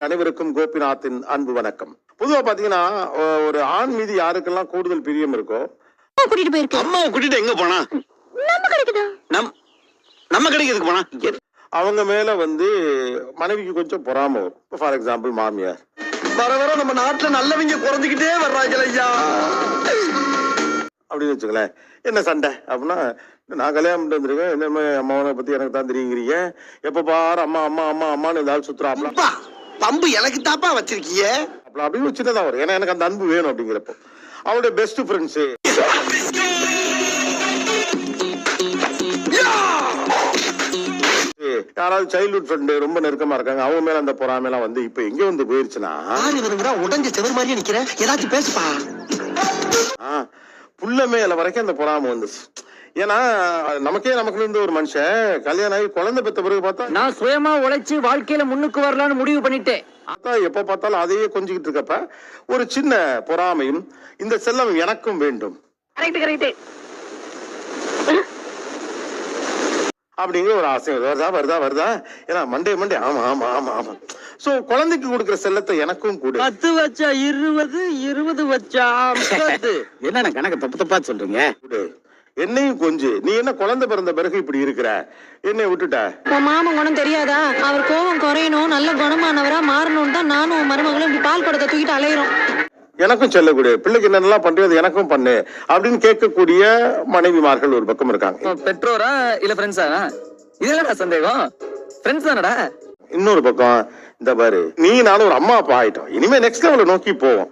அனைவருக்கும் கோபிநாத்தின் அன்பு வணக்கம். பொதுவா பாத்தீங்கன்னா ஒரு ஆண் மீது யாருக்கெல்லாம் கூடுதல் பிரியம் இருக்கோ கூட்டிட்டு போயிருக்கு. அம்மாவை கூட்டிட்டு எங்க போனா? நம்ம கிடைக்குதா? நம்ம கிடைக்கிறதுக்கு போனா அவங்க மேல மனைவிக்கு கொஞ்சம் பொறாம வரும். ஃபார் எக்ஸாம்பிள் மாமியார். வர வர நம்ம நாட்டுல நல்லவங்க குறைஞ்சுக்கிட்டே வர்றாங்க ஐயா அப்படின்னு வச்சுக்கலேன். என்ன சண்டை அப்படின்னா, நான் கல்யாணம் பண்ணிட்டு வந்திருக்கேன், என்ன அம்மாவனை பத்தி எனக்கு தான் தெரியுங்கிறீங்க, எப்ப பாரு அம்மா அம்மா அம்மா அம்மான்னு ஏதாவது சுத்துறாப்ல. பம்பு எனக்கு தாப்பா வச்சிருக்கீங்க அப்படின்னு சின்னதா வரும். ஏன்னா எனக்கு அந்த அன்பு வேணும் அப்படிங்கிறப்போ அவனுடைய பெஸ்ட் ஃப்ரெண்ட்ஸ் யாராவது சைல்ட்ஹுட் ஃப்ரெண்டு ரொம்ப நெருக்கமா இருக்காங்க, அவங்க மேல அந்த பொறாமைலாம் இப்ப எங்க போயிருச்சுன்னா உடஞ்ச செவர் மாதிரியே நிக்கிறேன், ஏதாச்சும் பேசுப்பா. புள்ள மேல வரைக்கும் அந்த பொறாமை வந்துச்சு. ஏன்னா நமக்கு இருந்து ஒரு மனுஷன் கல்யாணம் ஆகி குழந்தை பெற்ற பிறகு பார்த்தா நான் சுயமா உழைச்சு வாழ்க்கையில முன்னுக்கு வரலான்னு முடிவு பண்ணிட்டேன். எப்ப பார்த்தாலும் அதையே கொஞ்சிக்கிட்டு இருக்கப்ப ஒரு சின்ன பொறாமையும், இந்த செல்லம் எனக்கும் வேண்டும் அப்படிங்கிற ஒரு ஆசை வருதா. ஏன்னா மண்டே ஆமா ஆமா ஆமா ஆமா. சோ குழந்தைக்கு கொடுக்கிற செல்லத்தை எனக்கும் கூட 10 வச்சா 20 வச்சா 50. என்னென்ன கணக்கு தப்பா சொல்றீங்க? என்னையும் கொஞ்சம் நீ என்ன குழந்தை பிறந்த பிறகு இப்படி இருக்கிற, என்னை விட்டுட்ட. மாமன் குணம் தெரியாதா? அவர் கோபம் குறையணும், நல்ல குணமானவரா மாறணும் தான் நானும் மருமகளும் இப்படி பால் குடத்தை தூக்கிட்டு அலையிறோம். எனக்கும் செல்லக்கூடிய பிள்ளைக்கு என்னென்னலாம் பண்றது எனக்கும் பண்ணு அப்படின்னு கேட்கக்கூடிய மனைவிமார்கள் ஒரு பக்கம் இருக்காங்க. பெற்றோரா இல்ல ஃப்ரெண்ட்ஸா? இதுலடா சந்தேகம், ஃப்ரெண்ட்ஸ் தானடா. இன்னொரு பக்கம் இந்த பாரு, நீ நானும் ஒரு அம்மா அப்பா ஆயிட்டோம், இனிமே நெக்ஸ்ட் லெவல நோக்கி போவோம்.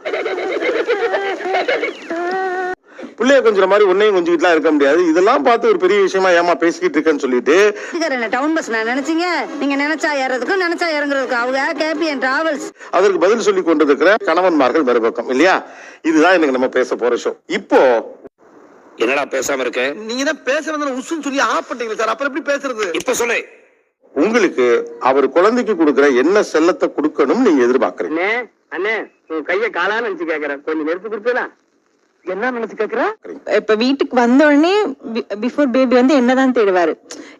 பிள்ளைய கொஞ்சம் மாதிரி உன்னையும் கொஞ்சிக்கிட்டுலாம் இருக்க முடியாது. இதெல்லாம் பார்த்து ஒரு பெரிய விஷயமா ஏமா பேசிக்கிட்டு இருக்கேன்னு சொல்லிட்டு டவுன் பஸ் நான் நினைச்சீங்க, நீங்க நினைச்சா ஏறதுக்கும் நினைச்சா இறங்குறதுக்கும் அவங்க கேபிஎன் டிராவல்ஸ். அதற்கு பதில் சொல்லி கொண்டிருக்கிற கணவன்மார்கள் மறுபக்கம் இல்லையா? இதுதான் எனக்கு நம்ம பேச போற ஷோ. இப்போ என்னடா பேசாம இருக்க? நீங்க தான் பேச வந்த உசுன்னு சொல்லி ஆஃப் பண்ணிட்டீங்க சார், அப்புறம் எப்படி பேசுறது? இப்ப சொல்லு. உங்களுக்கு அவர் குழந்தைக்கு கொடுக்கிற என்ன செல்லத்தை கொடுக்கணும் நீங்க எதிர்பார்க்கறீங்க? அண்ணே உன் கைய காலான்னு நினைச்சு கேக்குறேன், கொஞ்சம் நெருப்பு கொடுப்பீங்களா? என்ன நினைச்சு கேக்குற? இப்ப வீட்டுக்கு வந்த உடனே பிஃபோர் பேபி என்னதான் தேடுவாரு,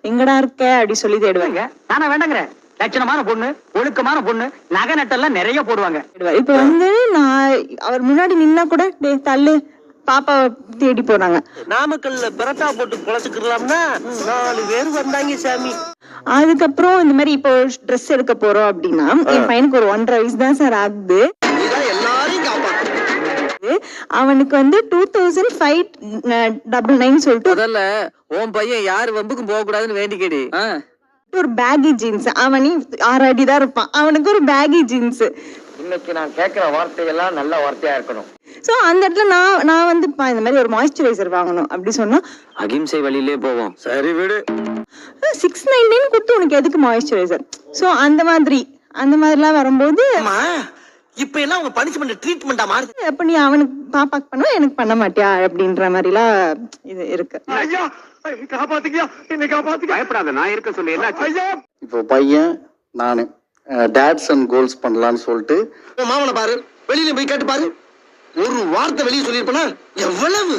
எங்கடா இருக்க அப்படி சொல்லி தேடுவாங்க. நானா வேண்டாங்கிறேன், லட்சணமான பொண்ணு, ஒழுக்கமான பொண்ணு, நகை நட்டெல்லாம் நிறைய போடுவாங்க. இப்ப நான் அவர் முன்னாடி நின்னா கூட தள்ளு பாப்பா தேடி போறாங்க. நாமக்கல்ல பெரட்டா போட்டு பொழைச்சுக்கலாம்னா 4 பேர் வந்தாங்க சாமி. அதுக்கப்புறம் இந்த மாதிரி இப்போ ட்ரெஸ் எடுக்க போறோம் அப்படின்னா, என் பையனுக்கு ஒரு 1.5 வயசு தான் சார் ஆகுது. அவனுக்கு 2599 சொல்லிட்டு முதல்ல உன் பையன் யாரு வம்புக்கும் போக கூடாதுன்னு வேண்டிக்கடி. ஒரு பேகி ஜீன்ஸ், அவனி 6 அடி தான் இருப்பான், அவனுக்கு ஒரு பேகி ஜீன்ஸ். இன்னைக்கு நான் கேட்கிற வார்த்தையெல்லாம் நல்ல வார்த்தையா இருக்கணும். சோ அந்த இடத்துல நான் இந்த மாதிரி ஒரு மாய்ஸ்சரைசர் வாங்கணும் அப்படி சொன்னா அகிம்சை வழியிலே போவோம். சரி விடு, 699 கொடுத்து உனக்கு எதுக்கு மாய்ஸ்சரைசர்? சோ அந்த மாதிரிலாம் வரும்போது இப்ப எல்லாம் உங்க பனிஷ்மென்ட் ட்ரீட்மெண்டா மாறுது. அப்ப நீ அவனுக்கு பாப்பாக்கு பண்ண எனக்கு பண்ண மாட்டியா அப்படின்ற மாதிரிலாம் இது இருக்கு. ஐயா காப்பாத்துக்கியா, என்ன காப்பாத்துக்க. பயப்படாத, நான் இருக்க சொல்லி என்ன ஐயா. இப்போ பையன் நானு டேட்ஸ் அண்ட் கோல்ஸ் பண்ணலாம்னு சொல்லிட்டு மாமனை பாரு, வெளியில போய் கேட்டு பாரு, ஒரு வார்த்தை வெளியே சொல்லிருப்பனா எவ்வளவு.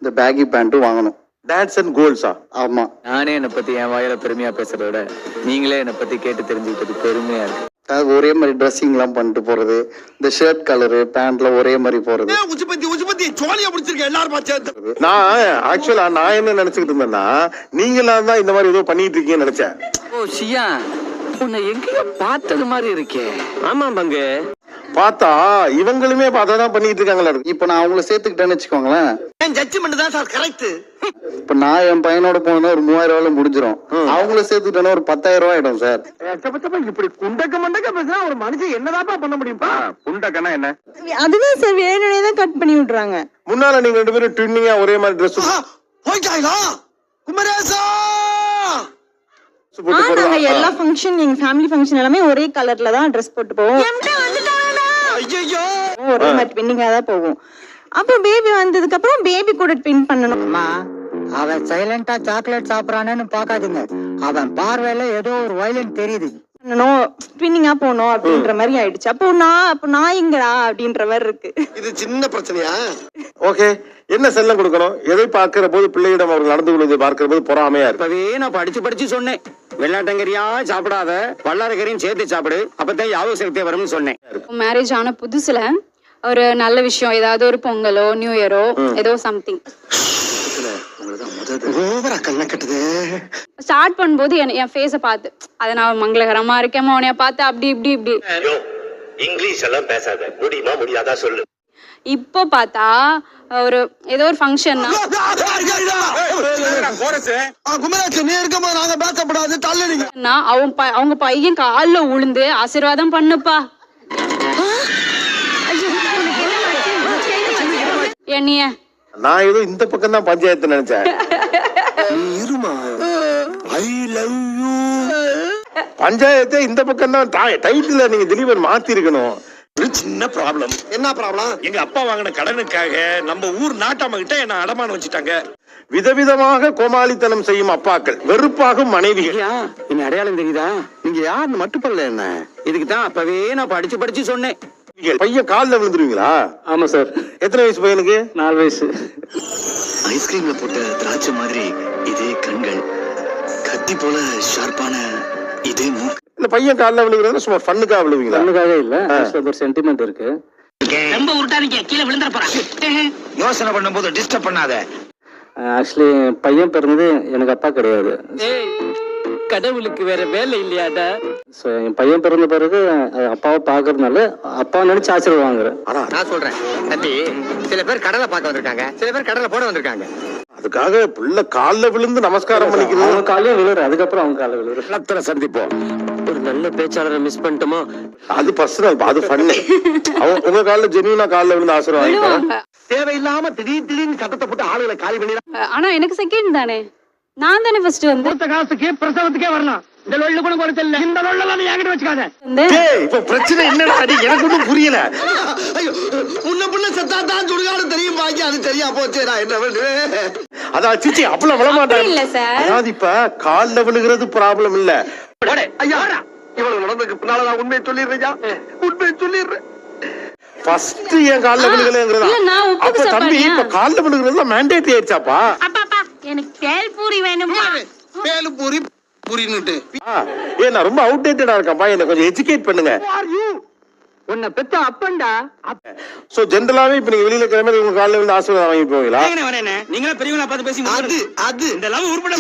இந்த பேகி பேண்ட் வாங்கணும். டேட்ஸ் அண்ட் கோல்ஸா? ஆமா. நானே என்னை பத்தி என் வாயில பெருமையா பேசுறத விட நீங்களே என்னை பத்தி கேட்டு தெரிஞ்சுக்கிட்டது பெருமையா இருக்கு. ஒரே மாதிரி ட்ரெஸ்ஸிங் எல்லாம் பண்ணிட்டு போறது, இந்த ஷர்ட் கலரு பேண்ட்ல ஒரே மாதிரி போறது. உச்சுபத்தி சோழியா பிடிச்சிருக்க எல்லாரும் பார்த்து. நான் என்ன நினைச்சுக்கிட்டு இருந்தேன்னா, நீங்களாம் தான் இந்த மாதிரி ஏதோ பண்ணிட்டு இருக்கீங்கன்னு நினைச்சேன். ஓ சியா, உன்னை எங்கேயோ பார்த்தது மாதிரி இருக்கே. ஆமா பங்கு, பார்த்தா இவங்களுமே பார்த்தாதான் பண்ணிட்டு இருக்காங்களா. இப்ப நான் அவங்கள சேர்த்துக்கிட்டேன்னு வச்சுக்கோங்களேன், ஜட்ஜ்மெண்ட் தான் சார் கரெக்ட். இப்ப நான் என் பையனோட போனா ஒரு 3000 ரூபாயில முடிஞ்சிடும், அவங்கள சேர்த்துக்கிட்டேன்னா ஒரு 10,000 ரூபாய் ஆயிடும் சார். இப்படி குண்டக்க மண்டக்க பேசினா ஒரு மனுஷன் என்னதான் பண்ண முடியும்பா? குண்டக்கன்னா என்ன? அதுதான் சார், வேணும்னே தான் கட் பண்ணி விடுறாங்க. முன்னால நீங்க 2 பேரும் ட்வின்னிங்கா ஒரே மாதிரி ட்ரெஸ் போயிட்டாங்களா? குமரேசா நாங்க எல்லா ஃபங்க்ஷன், எங்க ஃபேமிலி ஃபங்க்ஷன் எல்லாமே ஒரே கலர்ல தான் ட்ரெஸ் போட்டு போவோம். ஒரே மாதிரி ட்வின்னிங்கா தான் போவோம். அப்ப பேபி வந்ததுக்கு அப்புறம் பேபி கூட ட்வின் பண்ணணும். அவன் சைலண்டா சாக்லேட் சாப்பிடறானேன்னு பாக்காதீங்க, அவன் பார்வையில ஏதோ ஒரு வயலன்ட் தெரியுது. ட்வின்னிங்கா போனோம் அப்படின்ற மாதிரி ஆயிடுச்சு. அப்போ நான் எங்கடா அப்படின்ற மாதிரி இருக்கு. இது சின்ன பிரச்சனையா? ஓகே, என்ன செல்லம் கொடுக்கணும்? எதை பார்க்கிற போது பிள்ளையிடம் அவர்கள் நடந்து கொள்வதை பார்க்கிற போது பொறாமையா இருக்கு. நான் படிச்சு சொன்னேன், வெள்ளாட்டங்கரியா சாப்பிடாத வல்லாரக்கறியும் சேர்த்து சாப்பிடு, அப்பதான் ஞாபக சக்தி வரும்னு சொன்னேன். மேரேஜ் ஆன புதுசுல ஒரு நல்ல விஷயம், ஏதாவது ஒரு பொங்கலோ நியூ இயரோ ஏதோ சம்திங் ஸ்டார்ட் பண்ணும்போது என் ஃபேஸ பார்த்து அதை நான் மங்களகரமா இருக்கேன் உனைய பார்த்து அப்படி இப்படி இப்படி இங்கிலீஷ் எல்லாம் பேசாத, முடியுமா முடியாதா சொல்லு. இப்போ பார்த்தா ஒரு ஏதோ ஒரு ஃபங்க்ஷன்னா அவங்க பையன் கால்ல உளுந்து ஆசீர்வாதம் பண்ணுப்பா என்னைய. நான் ஏதோ இந்த பக்கம் தான் பஞ்சாயத்து நினைச்சேன். பஞ்சாயத்தை இந்த பக்கம் தான் டைட்டில் நீங்க திலீபன் மாத்தி இருக்கணும். ஒரு சின்ன ப்ராப்ளம். என்ன ப்ராப்ளம்? எங்க அப்பா வாங்கின கடனுக்காக நம்ம ஊர் நாட்டாம கிட்ட என்ன அடமானம் வச்சுட்டாங்க. விதவிதமாக கோமாளித்தனம் செய்யும் அப்பாக்கள், வெறுப்பாகும் மனைவிகள். என்ன அடையாளம் தெரியுதா? நீங்க யாருன்னு மட்டும் பண்ணல என்ன? இதுக்கு தான் அப்பவே நான் படிச்சு சொன்னேன். பையன் காலில் விழுந்துருவீங்களா? ஆமா சார். எத்தனை வயசு பையனுக்கு? 4 வயசு. ஐஸ்கிரீம்ல போட்ட திராட்சை மாதிரி இதே கண்கள், கத்தி போல ஷார்ப்பான இதே மூக்கு. இந்த பையன் காலில் விழுகிறது சும்மா ஃபன்னுக்காக விழுவீங்களா? கண்ணுக்காக இல்ல, ஒரு சென்டிமெண்ட் இருக்கு. ரொம்ப உருட்டாதீங்க, கீழே விழுந்துற போறான். யோசனை பண்ணும்போது டிஸ்டர்ப் பண்ணாத. ஆக்சுவலி பையன் பிறந்தது எனக்கு அப்பா கிடையாது. கடவுளுக்கு வேற வேலை இல்லையாடா. சோ என் பையன் பிறந்த பிறகு அப்பாவை பாக்குறதுனால அப்பா நினைச்சு ஆச்சரியம் வாங்குறேன். ஆனா நான் சொல்றேன் தம்பி, சில பேர் கடலை பார்க்க வந்திருக்காங்க, சில பேர் கடலை போட வந்திருக்காங்க. அதுக்காக பிள்ளை காலில் விழுந்து நமஸ்காரம் பண்ணிக்கிறது. அவங்க காலையே விழுற, அதுக்கப்புறம் அவங்க காலைல விழுற. சந்திப்போம். ஒரு நல்ல பேச்சாளரை மிஸ் பண்ணிட்டோமா? அது பர்சனல், அது ஃபன்னு. உங்க காலில் ஜென்யூனா காலில் விழுந்து ஆசீர்வாதம். தேவையில்லாம திடீர்னு சத்தத்தை போட்டு ஆளுகளை காலி பண்ணி. ஆனா எனக்கு செகண்ட் தானே, நான் தானே ஃபர்ஸ்ட் வந்து. காசுக்கு பிரசவத்துக்கே வரலாம். இந்த லொள்ளு கூட குறைச்ச இல்ல, இந்த லொள்ளெல்லாம் என்கிட்ட வச்சுக்காத. இப்ப பிரச்சனை என்னடா? எனக்கு ஒன்றும் புரியல. முன்ன புள்ள செத்தாதான் சுடுகாடு தெரியும் பாக்கி, அது சரியா போச்சு. நான் என்ன பண்ணுவேன்? அதான் சிச்சி அப்பளம் விழ மாட்டேன் இல்ல சார். அதாவது இப்ப காலில் விழுகிறது ப்ராப்ளம் இல்ல. ஐயா இவ்வளவு நடந்ததுக்கு பின்னால நான் உண்மையை சொல்லிடுறேன், உண்மையை சொல்லிடுறேன். ஃபர்ஸ்ட் என் காலில் விழுகிறேங்கிறதா? இல்ல, நான் அப்ப ஒப்புக்கு தம்பி இப்ப காலில் விழுகிறதுல மேண்டேட்டரி ஆயிடுச்சாப்பா? அப்பாப்பா எனக்கு பேல் பூரி வேணுமா? பேலு பூரி பூரின்னுட்டு நான் ரொம்ப அவுடேட்டடா இருக்கேன்ப்பா, என்ன கொஞ்சம் எஜுகேட் பண்ணுங்க. உன்னை பெத்த அப்பன்டா. சோ ஜெனரலாவே இப்ப நீங்க வெளியில கிளம்பி உங்க காலில் விழுந்து ஆசீர்வாதம் வாங்கி போவீங்களா? நீங்களா பெரியவங்களா பார்த்து பேசி அது இந்த லவ் உருப்பட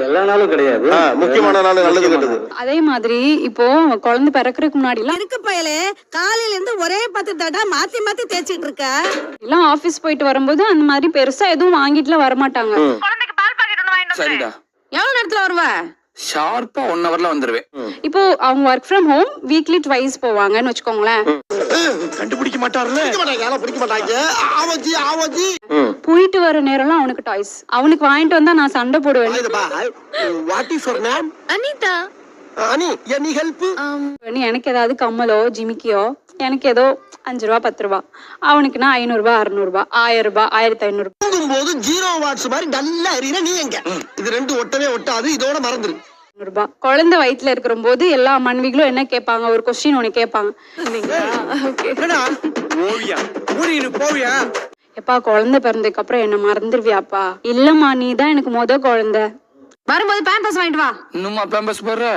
எல்லா நாளும் கிடையாது, முக்கியமான நாள், நல்லது கெட்டது. அதே மாதிரி இப்போ குழந்தை பிறக்கிறதுக்கு முன்னாடி இருக்கு பயலே, காலையில இருந்து ஒரே 10 தடவை மாத்தி மாத்தி தேய்ச்சிட்டு இருக்க. எல்லாம் ஆபீஸ் போயிட்டு வரும்போது அந்த மாதிரி பெருசா எதுவும் வாங்கிட்டுல வரமாட்டாங்க. சரிடா, எவ்வளவு நேரத்துல வருவ? ஷார்ப்பா 1 ஹவர்ல வந்துருவேன். இப்போ அவங்க work from home weekly twice போவாங்கன்னு வச்சுக்கோங்களேன். கண்டுபிடிக்க மாட்டாருல, பிடிக்க மாட்டாங்க. ஆவச்சி போயிட்டு வர நேரம்லாம் அவனுக்கு டாய்ஸ், அவனுக்கு வாங்கிட்டு வந்தா நான் சண்டை போடுவேன். What is your name? Anitha. Ani, any help? எனக்கு ஏதாவது கம்மலோ ஜிமிக்கியோ, எனக்கு ஏதோ 5 ரூபா 10 ரூபா, அவனுக்குன்னா 500 ரூபாய் 600 ரூபாய் 1000 ரூபாய் 1500. போது 0 வாட்ஸ் மாதிரி நல்லா எரியற நீ எங்க? இது ரெண்டு ஒட்டவே ஒட்டாது, இதோட மறந்துரு. ரூபாய். குழந்தை வயிற்றுல இருக்கிற போது எல்லா மனைவிகளும் என்ன கேட்பாங்க, ஒரு கொஸ்டின் ஒண்ணு கேட்பாங்க. எப்பா குழந்தை பிறந்ததுக்கு அப்புறம் என்ன மறந்துருவியாப்பா? இல்லம்மா, நீ தான் எனக்கு முத குழந்தை. வரும்போது பேம்பஸ் வாங்கிட்டு வா. இன்னுமா பேம்பஸ் போடுற?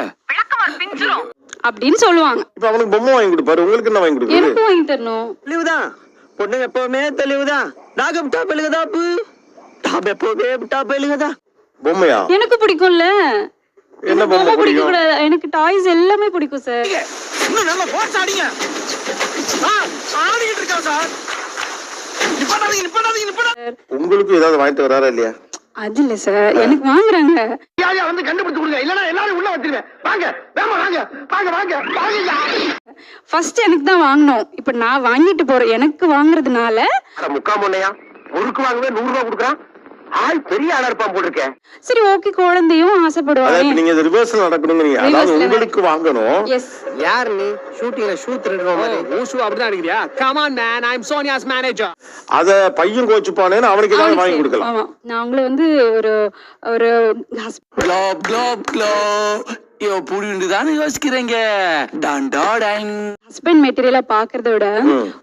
அப்படின்னு சொல்லுவாங்க. இப்ப அவனுக்கு பொம்மை வாங்கி கொடுப்பாரு, உங்களுக்கு என்ன வாங்கி கொடுப்பாரு? எனக்கு வாங்கி தரணும். தெளிவுதான், பொண்ணு எப்பவுமே தெளிவுதான். நாகம் டாப் எழுகதாப்பு, டாப் எப்பவுமே டாப் எழுகதா. பொம்மையா? எனக்கு பிடிக்கும்ல. என்ன பொம்மை பிடிக்கும்? எனக்கு டாய்ஸ் எல்லாமே பிடிக்கும் சார். இன்னும் நல்லா போட்டு அடிங்க. ஆடிட்டு இருக்கா சார்? நிப்பாடாதீங்க. உங்களுக்கு ஏதாவது வாங்கிட்டு வராரா இல்லையா? அது இல்ல சார், எனக்கு வாங்குறாங்க. யாயா வந்து கண்டுபிடிச்சு கொடுங்க, இல்லனா எல்லாரும் உள்ள வச்சிருவேன். வாங்க வேமா வாங்க வாங்க வாங்க வாங்க. ஃபர்ஸ்ட் எனக்கு தான் வாங்கணும். இப்ப நான் வாங்கிட்டு போறேன், எனக்கு வாங்குறதுனால. முக்கா முன்னையா முறுக்கு வாங்கவே 100 ரூபாய் கொடுக்குறான். ஆள் பெரிய ஆளா இருப்பான் போட்டிருக்கேன். சரி ஓகே, குழந்தையும் ஆசைப்படுவாங்க. நீங்க ரிவர்சல் நடக்கணுங்கிறீங்க, அதாவது உங்களுக்கு வாங்கணும். எஸ். யார் நீ? ஷூட்டிங்ல ஷூ திருடுற மாதிரி ஊஷு அப்படிதான் அடிக்கிறியா? Come on man, I am Sonia's manager. அத பையன் கோச்சுப்பானேன்னு அவனுக்கு ஏதாவது வாங்கி கொடுக்கலாம். ஆமா, நான் உங்களை வந்து ஒரு ஒரு க்ளோப் க்ளோப் க்ளோப் புடிதானே யோசிக்கிறீங்க. ஹஸ்பண்ட் மெட்டீரியலா பாக்குறத விட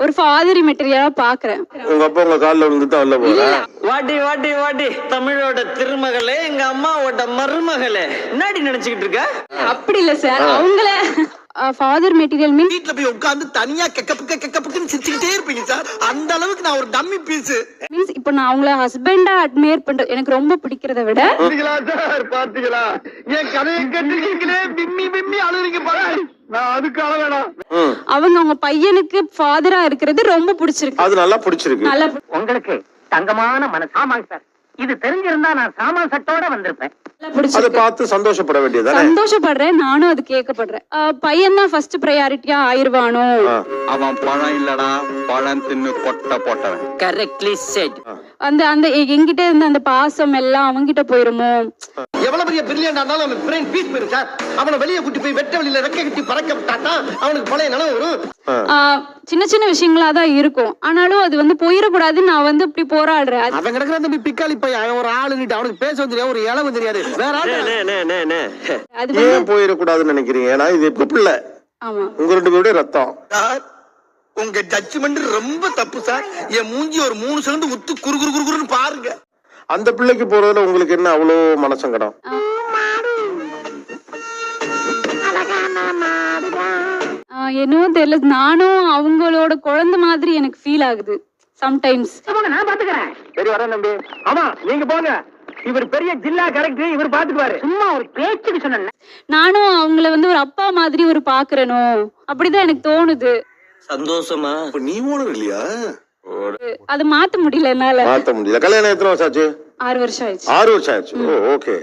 ஒரு ஃபாதர் மெட்டீரியலா பாக்குறேன். உங்க அப்பா உங்க கால்ல விழுந்துட்டு அவள்ல போற வாடி வாடி வாடி தமிழோட திருமகளே, எங்க அம்மாவோட மருமகளே, என்னடி நினைச்சுக்கிட்டு இருக்க? அப்படி இல்ல சார், அவங்கள ஃபாதர் மெட்டீரியல் மீன் வீட்டுல போய் உட்கார்ந்து தனியா கெக்கப்புன்னு சிரிச்சுக்கிட்டே இருப்பீங்க சார். அந்த அளவுக்கு நான் ஒரு டம்மி பீஸ். மீன்ஸ் இப்போ நான் அவங்கள ஹஸ்பண்டா அட்மையர் பண்றது எனக்கு ரொம்ப பிடிக்கிறத விட சார் பாத்தீங்களா என் கதையை கேட்டுருக்கீங்களே, பிம்மி பிம்மி அழுறீங்க பாரு. நான் அதுக்கு அழ வேணாம். அவங்க பையனுக்கு ஃபாதரா இருக்கிறது ரொம்ப பிடிச்சிருக்கு. அது நல்லா பிடிச்சிருக்கு. நல்லா உங்களுக்கு தங்கமான மனசு. ஆமாங்க சார், இது தெரிஞ்சிருந்தா நான் சாமான் சட்டோட வந்திருப்பேன். அதை பிடிச்சிருக்கு. பார்த்து சந்தோஷப்பட வேண்டியதானே. சந்தோஷப்படுறேன், நானும் அது கேட்கப்படுறேன். பையன் தான் ஃபர்ஸ்ட் ப்ரையாரிட்டியா ஆயிருவானோ. அவன் பழம் இல்லடா, பழம் தின்னு கொட்டை போட்டவன். Correctly set. அந்த அந்த எங்கிட்ட இருந்த அந்த பாசம் எல்லாம் அவங்கிட்ட போயிருமோ. எவ்வளவு பெரிய பிரில்லியண்டா இருந்தாலும் அவன் பிரெயின் பீஸ் போயிரும் சார். அவனை வெளியே கூட்டி போய் வெட்ட வெளியில ரெக்க கட்டி பறக்க விட்டாட்டா அவனுக்கு பழைய நினைவு வரும். சின்ன சின்ன விஷயங்களா தான் இருக்கும், ஆனாலும் அது போயிடக்கூடாதுன்னு நான் இப்படி போராடுறேன். அவன் கிடக்குற தம்பி பிக்காளி பையன், அவன் ஒரு ஆளு நீட்டு அவனுக்கு பேச தெரியாது, ஒரு இளவு தெரியாது. வேற அது ஏன் போயிடக்கூடாதுன்னு நினைக்கிறீங்க? ஏன்னா இது இப்ப பிள்ளை, ஆமா, உங்க 2 பேருடைய ரத்தம். உங்க ஜட்ஜ்மெண்ட் ரொம்ப தப்பு சார். என் மூஞ்சி ஒரு 3 செகண்ட் உத்து குறு குறு குறுன்னு பாருங்க. அந்த பிள்ளைக்கு போறதுல உங்களுக்கு என்ன அவ்வளோ மனசங்கடம்? என்னவோ தெரியல, நானும் அவங்களோட குழந்தை மாதிரி எனக்கு ஃபீல் ஆகுது சம்டைம்ஸ். நான் பாத்துக்கிறேன். சரி வரேன் தம்பி. ஆமா நீங்க போங்க, இவர் பெரிய ஜில்லா கரெக்ட், இவர் பாத்துக்குவாரு. சும்மா ஒரு பேச்சுக்கு சொன்னேன். நானும் அவங்கள ஒரு அப்பா மாதிரி பாக்குறேனோ அப்படிதான் எனக்கு தோணுது. சந்தோஷமா நீ ஓடும் இல்லையா? அது மாத்த முடியல என்னால. மாத்த முடியல. கல்யாணம் எத்தனை வருஷம் ஆச்சு? 6 வருஷம் ஆயிடுச்சு. 6 வருஷம் ஆயிடுச்சு. ஓ ஓகே.